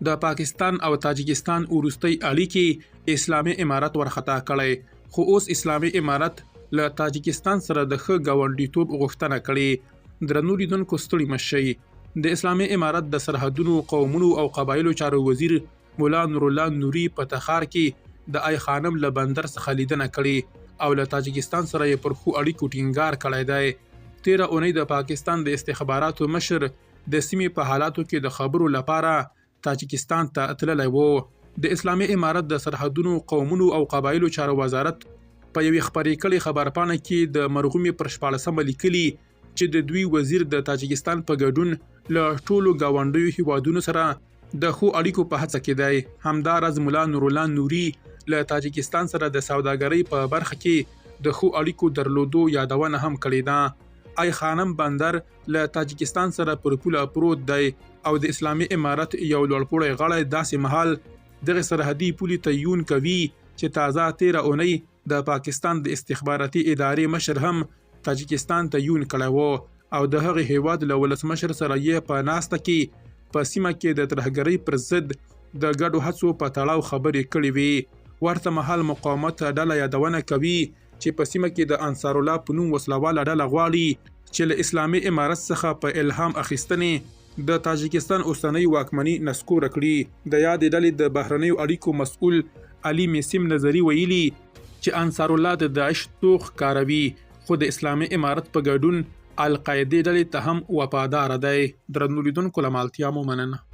د پاکستان او تاجکستان وروستۍ اړیکې اسلامي امارت ورخطا کړی، خو اوس اسلامي امارت له تاجکستان سره د ښه ګاونډیتوب غوښتنه کړې. درنو لیدونکو ستړي مه شئ. د اسلامي امارت د سرحدونو، قومونو او قبایلو چارو وزیر مولا نورالله نوري په تخار کې د آی خانم له بندر څخه لیدنه کړې او له تاجکستان سره یې پر ښو اړیکو ټینګار کړی دی. تیره اونۍ د پاکستان د استخباراتو مشر د سیمې په حالاتو کې د خبرو لپاره تاجکستان ته تللی و. د اسلامي امارت د سرحدونو، قومونو او قبایلو چارو وزارت په یوې خپرې کړې خبرپاڼه کې د مرغومې پر 14مه لیکلي چې د دوی وزیر د تاجکستان په ګډون له ټولو ګاونډیو هیوادونو سره د ښو اړیکو په هڅه کې دی. همداراز مولا نورالله نوري له تاجکستان سره د سوداګرۍ په برخه کې د ښو اړیکو درلودو یادونه هم کړې ده. آی خانم بندر له تاجکستان سره پر پوله پروت دی او د اسلامي امارت یو لوړپوړی غړی داسې مهال دغه سرحدي پولې تعین کوي چې تازه تیره اونۍ د پاکستان د استخباراتي ادارې مشر هم تاجکستان تعین کړی و او د هغې هیواد له ولسمشر سره یې په ناسته کې په سیمه کې د ترهګرۍ پر ضد د ګډو هڅو په تړاو خبرې کړې وې. ورته مهال مقاومت ډله یادونه کوي چې په سیمه کې د انصار الله په نوم وسلواله ډله غواړي چې له اسلامي امارت څخه په الهام اخیستنې د تاجکستان اوسنۍ واکمني نسکوره کړي. د یادې ډلې د بهرنیو اړیکو مسؤل علي میسیم نظري ویلي چې انصار الله د داعش توغ کاروي، خو د اسلامي امارت په ګډون القاعدې ډلې ته هم وفادار دی. درنو لیدونکو له مالتیا مو مننه.